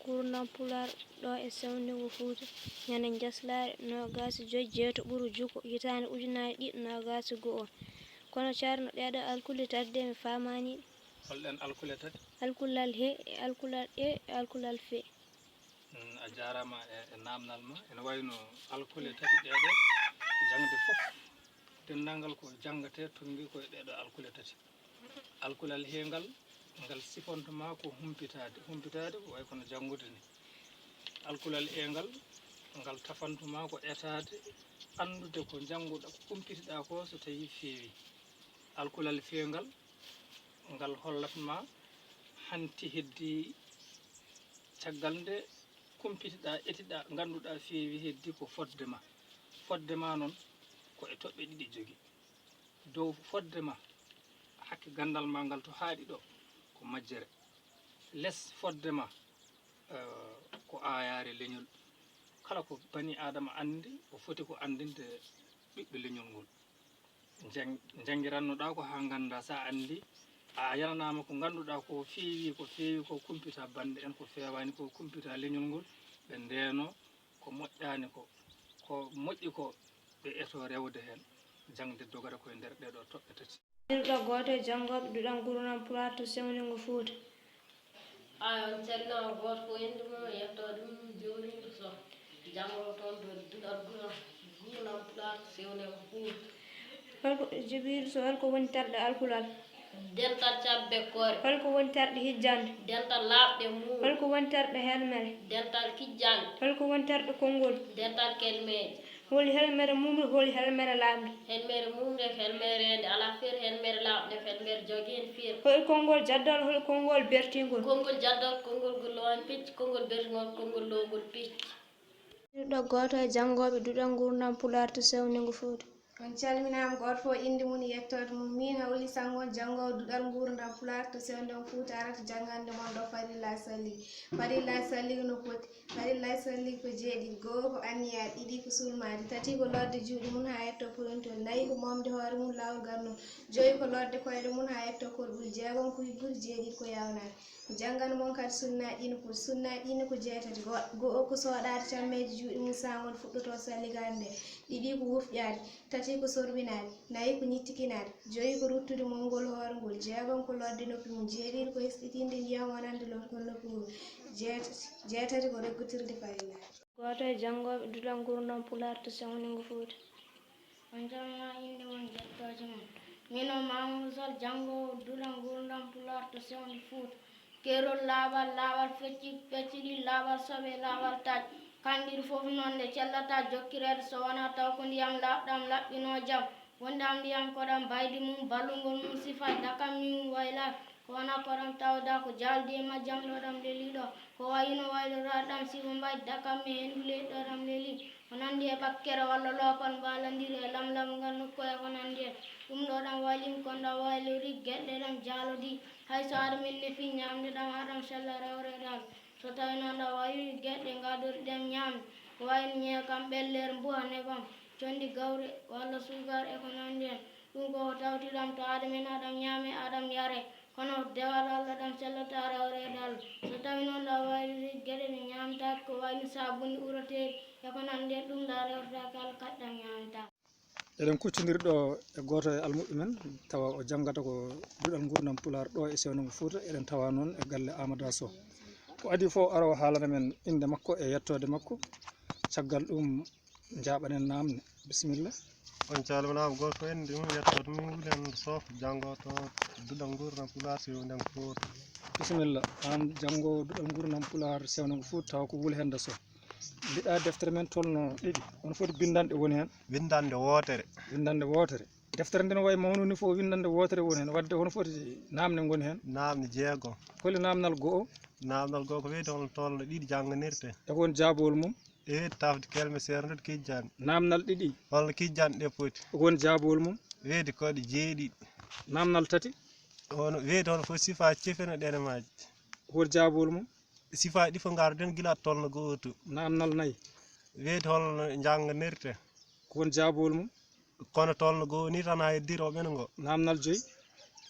gurdam pular ɗo e sewndego Fuuta ñande jaslare 25 ɓuru jukko hitande 2021 kono carno ɗeɗo alkule tadde mi famani holɗen alkule tati alkulal he e alkulal e alkulal fe a jarama e namdal ma ene wayno alkule tati ɗeɗe jangde fof denndangal ko janggate tongi koye ɗeɗo alkule tati alkulal hengal ngal sifontoma ko humpitade ko way kono janngude ni alkulal engal ngal tafantuma ko etade andude ko jannguɗa ko kumpitiɗa ko so tawi feewi alkulal fengal ngal hollatma hanti heddi caggal nde kumpitiɗa etiɗa ganduɗa feewi heddi ko fodde ma noon ko e toɓɓe ɗiɗi jogui dow fodde ma hakke gandal ma ngal to haaɗi ɗo ko majjere less fodde ma ko ayare leñol kala ko bani adama andi o foti ko andinde ɓiɓɓe leñol ngol jangguirannoɗa ko ha ganda sa andi a yananama ko ganduɗa ko feewi ko kumpita bande en ko fewani ko kumpita leñol ngol ɓe ndeno ko moƴƴani ko moƴƴi ko ɓe eto rewde hen jangde dogara koye nder ɗeɗo toɓɓe tati ɗiɗo goto e janggoɓe duɗan gurdam pular to sewndego Fuuta on calminama goto ko inde mum yettode mum jowliɗo so janggo toon to duɗal gurdam pular to sewndego Fuuta holko Jibril Sow holko woni tarɗe alkulal dental cabbe kore holko woni tarɗe hijjande dental labɗe mum holko woni tarɗe helmere dental kijjande holko woni tarɗe konngol dental kelmeje holi helmere mumde holi helmere lamde helmere mumde helmere ende ala feere helmere lamɗe helmere jogui hen feere holi konngol jaddal holi konngol bertingol konngol jaddal konngol lowan picc konngol bertingol konngol lowgol picc ɗiɗo goto e janggoɓe duɗan gurdam pular to sewndego Fuuta on calminama goto fof inde mum yettode mum min Hawly Sango janggowo duɗal gurdam pular to sewndego Fuuta arata janggande mon ɗo farillahi salli no foti farillahi salli ko jeeɗiɗi goho ko anniyaɗe ɗiɗi ko sulmade tati ko lorde juuɗe mum ha yetto polontol nayyi ko momde hoore mum lawol garnol joyi ko lorde koyɗe mum ha yetto korɓuri jeegom ko hibbude jeeɗiɗi ko yawnade janggande mon kadi sunnaji ɗino foti sunnaji ɗino ko jeetati goho ko soɗade cammeje juuɗe mum sangol fuɗɗoto salligade nde ɗiɗi ko wufƴade tati ko sorbinade nayyi ko ñittikinade joyi ko ruttude mongol hoore ngol jeegom ko lorde noppi mum jeeɗiɗi ko hesɗitinde ndiyam wonande lorgol noppi ngol jeetati ko reggutirde farillahi goto e janggoɓe duɗan gurdam pular to sewndego Fuuta on calmina inde mon jettoje mon min o Mamadou Sall janggowo duɗan gurdam pular to sewndi Fuuta keerol laaɓal fecciɗi laaɓal soɓe laaɓal taaj kanɗiɗi fof noon nde cellata jokkirede so wona taw ko ndiyam laaɓɗam laɓɓino jaam wondam ndiyam koɗam baydi mum ballugol mum sifay dakam min waylaki ko wona koɗam tawda ko jaldi e majjam ɗoɗam leliɗo ko wayino wayloraɗam sifa mbay dakam mi hendu leyɗi ɗoɗam leli ko nandi e ɓakkere walla lopan mbalandiri e lamlam ngal nokku e ko nandi en ɗum ɗoɗam waylimi konɗam waylori gueɗɗe ɗam jalodi hayso aɗa min nefi ñamde ɗam aɗam sella rewreɗam so tawi noon ɗam wayli gueɗɗe gadori ɗam ñamde ko wayno ñeekam ɓellere mbuha nebam condi gawri walla sugar e ko nandi en ɗum koko tawtiɗam to aɗamen aɗam ñaame aɗam yaare kono dewal Allah ɗam sellata rewrede Allah so tawi noon ɗam wayliri gueɗe ɗe ñamtaki ko wayno sabunde uratedi e ko nandi en ɗum ɗa rewretake Allah kadi ɗam ñamtaki eɗen kuccodirɗo e goto e almuɓe men tawa o janggata ko duɗal gurdam pular ɗo e sewndego Fuuta eɗen tawa noon e galle Amadou Sow ko adi fof ara o haalana men inde makko e yettode makko caggal ɗum jaɓanen namde bisimilla on calminama goto fof inde mum yettode mum Wulen Sow janggoto duɗal gurdam pular sewndego Fuuta bisimilla an janggowo duɗal gurdam pular sewndego Fuuta taw ko Wulhende Sow mbiɗa deftere men tolno ɗiɗi on foti bindanɗe woni hen windande wotere deftere nde no wayi mawnu ni fof windande wotere woni hen wadde hono foti namde goni hen namde jeegom holi namdal goho namdal goho ko weeti on tolno ɗiɗi jangganirte e kon jaabowol mum e weeti tafde kelme serdude kijjande namdal ɗiɗi holno kijjande ɗe poti e kon jaabowol mum weeti koɗe jeeɗiɗi namdal tati hono weeti hono fof sifaji cefene ɗenemaji hol jaabowol mum sifaji ɗi fof garden guila tolno goto namdal nayyi weeti holno jangganirte kon jaabowol mum kono tolno goo ni tan ha yeddiri o ɓen ngo namdal joyyi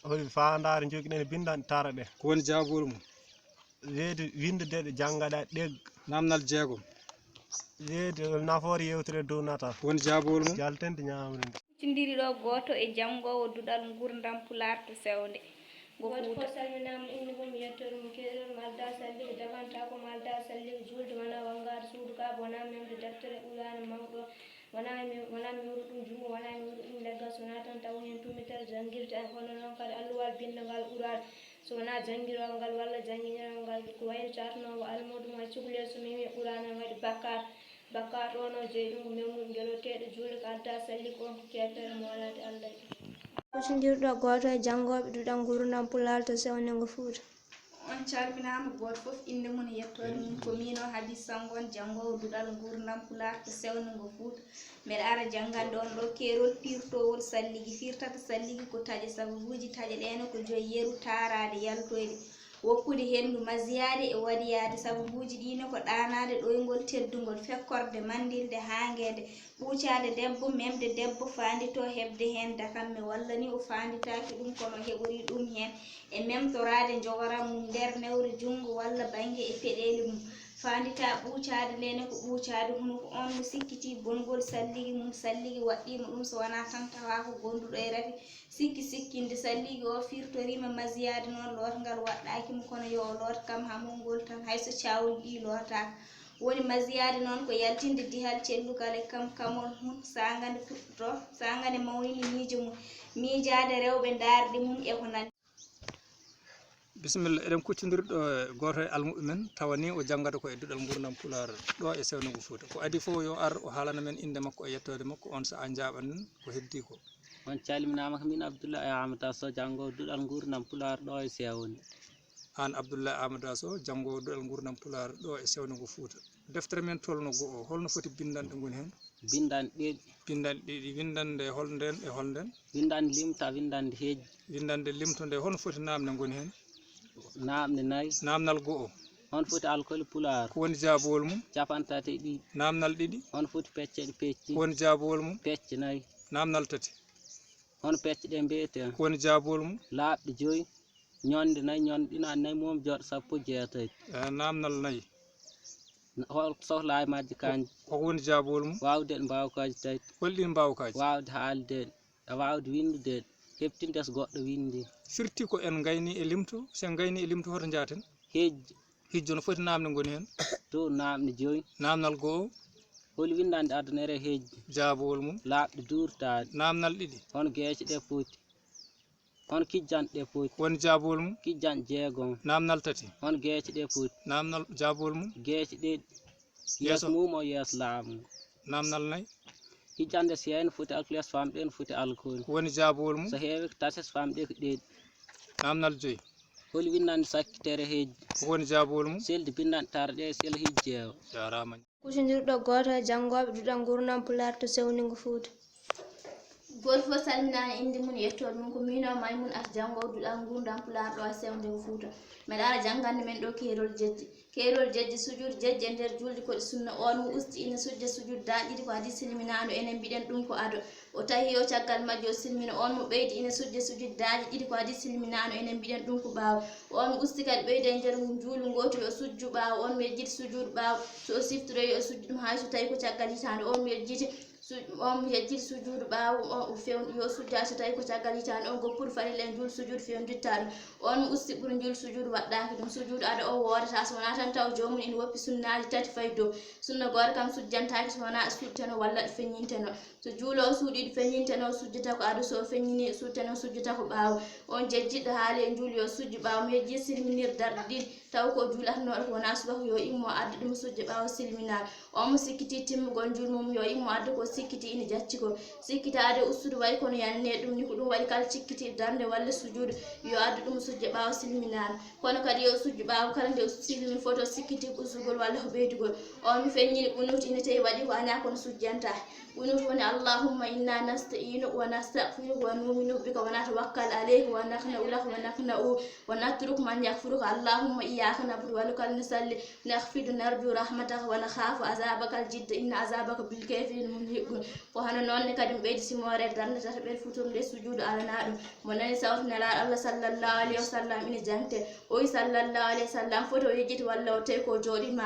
holi fandare joguiɗen bindanɗe tara ɗe ko woni jaabowol mum weedi windude ɗe janngaɗa ɗeg namdal jeegom weedi nafoore yewtere dow natal woni jaabowol mum jaltende ñaamre nde kucindiri ɗo goto e jangowo duɗal gurdam pular to sewnde goto fof salminama inde mum yettere mum keɗol malda salligo jaganta ko malda salligo julde wona wangade suudu ka wona memde deftere ɓurani mawɗo wona miwru ɗum jungo wona miwru ɗum leggal sowona tan taw hen tummitere jangguirde an hono noon kadi alluwal bindagal ɓurani so wona jangguiral ngal walla jangguiniral ngal ko wayno catanowo almuɗum hay cukalel so memi ɓurani waɗi bakkat ono jeeyi ɗum ko memnuɗo jeloteɗo julde ko adda salli ko on ko keftere molade Allah kucindirɗo goto e jangoɓe duɗal gurdam pular to sewnego Fouta. On calminama goto foof inde mum e yettode mum ko min o Haby Sangon jangowo duɗal gurdam pular to sewnego Fouta mbeɗa ara janggande on ɗo keerol pirtowol salligi firtata salligi ko taaƴe sababuji taaƴe ɗene ko joyi yeru tarade yaltoyde woppude hendu masiyade e waɗiyade sababuji ɗine ko ɗanade ɗoygol teddugol fekkorde mandilde hangede ɓuucade debbo memde debbo fandito hebde hen dakamme walla ni o fanditaki ɗum kono heɓori ɗum hen e memtorade jogoram mum nder newre jungo walla banggue e peɗeli mum fandita ɓuucade ndene ko ɓuucade hono ko on mo sikkiti bongol salligi mum salligi waɗɗima ɗum so wona tan tawa ko gonduɗo e rafi sikkinde salligi o firtorima masiyade noon lotgal waɗɗakimo kono yo o lot kam hamongol tan hayso cawol ɗi lotaka woni masiyade noon ko yaltinde dihal cellugal e kam kamol mum sagande fuɗɗoto sagande mawnini miijo mum miijade rewɓe darde mum e ko nandi bisimilla eɗen kuccodirɗo e goto e almuɓe men tawa ni o janggata ko e duɗal gurdam pular ɗo e sewnego Fouta ko adi fof yo ar o haalana men inde makko e yettode makko on saaha jaɓanen ko heddi ko on calminama ko min Abdoulaye Amadou Sow jangowo duɗal gurdam pular ɗo e sewnde an Abdoulaye Amadou Sow jangowo duɗal gurdam pular ɗo e sewnego Fouta deftere men tolno go'o holno foti bindanɗe goni hen bindanɗe ɗiɗi windande holnden e holnden windande limta windande heeji windande limtode holno foti namde goni hen namde nayyi namdal go'o on foti alkoli pular ko woni jaabowol mum capantati e ɗiɗi namdal ɗiɗi on foti pecceɗe pecci ko woni jaabowol mum pecce nayyi namdal tati on pecce ɗe mbiyeten ko woni jaabowol mum laaɓɗe joyyi ñonde nayyi ñonde ɗina nayyi mum joɗo sappo jeetati namdal nayyi hol sohla e majje kanji koko woni jaabowol mum wawde ɗe mbawkaji tati holɗin mbawkaji wawde haalde e wawde windude heɓtinde so goɗɗo windi firti ko en gayni e limto sen gayni e limto hoto jaten heejjo hijjo no foti namde goni hen to namde joyyi namdal go'o holi windande addanere heejjo jaabowol mum laaɓɗe durtade namdal ɗiɗi on gueece ɗe poti on kijjanɗe ɗe poti woni jaabowol mum kijjanɗe jeegom namdal tati on gueece ɗe poti namdal jaabowol mum gueece ɗiɗi yeeso mum o yeeso laamu namdal nayyi hijjande so heyno foti alkoli so famɗe no foti alkoli ko woni jaabowol mum so heewi ko tati so famɗe ko ɗeɗi namdal joyyi holi windande sakkitere heejji ko woni jaabowol mum selde bindande tarɗe sel hijjeewo jarama kucindirɗo goto e jangoɓe duɗal gurdam pular to sewnego Fouta. goto fof salminani inde mum yettode mum ko min o Maymoun At jangowo duɗal gurdam pular ɗo e sewnego Fouta mbeɗa ara janggande men ɗo keerol jejji sujude jejji e nder julde koɗe sunna on mo usti ina sujja sujude daƴƴiɗi ko hadi silminano enen mbiɗen ɗum ko ado o tahi o caggal majjo o silmina on mo ɓeydi ina sujja sujude daƴƴe ɗiɗi ko hadi silminano enen mbiɗen ɗum ko ɓaawo on mo usti kadi ɓeyda e nder mum juulu gotu o sujju ɓaawo on mo yejjiti sujude ɓaawo so o siftoroyi o sujju ɗum hay so tawi ko caggal hitande on mo yejjiti sujudu ɓaawo o fewni yo sujja so tawi ko caggal hitande on goppude farilla en juul sujudu fewditta ɗum on mo usti ɓuuri juul sujudu waɗɗaki ɗum sujudu ada o wodata so wona tan taw jomum ina woppi sunnaji tati fayi dow sunna goto kam sujjantaki so wona suttano walla ɗo feññinteno so juulo o suuɗi ɗo feññinteno sujjata ko ado so o feññini suttano sujjata ko ɓaawo on jejjiɗo haali e juuli yo sujju ɓaawo mo yejji silminir darɗe ɗiɗi taw ko juulatanoɗo ko wona subaka yo immo adda ɗum sujja ɓaawo silminade on mo sikkiti timmugol juul mum yo immo adda ko sikkiti ina jacci ko sikkitade ustude way kono yanne ɗum ni ko ɗum waɗi kala cikkiti darde walla sujude yo adda ɗum sujja ɓaawo silminade kono kadi yo sujju ɓaawo kala nde silmi foto sikkiti usugol walla ko ɓeydugol on mi feññini ɓunnoti ina tawi waɗi ko aña kono sujjanta ونفون اللهم إنا نستعين ونستغفرك ونؤمن بك ونتوكل عليك ونخنع لك ونترك من يكفرك اللهم إياك نعبد ولك نصلي نخفض نرجو رحمتك ونخاف عذابك الجد إن عذابك بالكافرين ملحق وهنا نون كدم بيت سمورة درنا تحبير فتون لسجود على نادم منني سوفنا لا الله صلى الله عليه وسلم إن جنته وي صلى الله عليه وسلم فتو يجيت والله تيكو جوري ما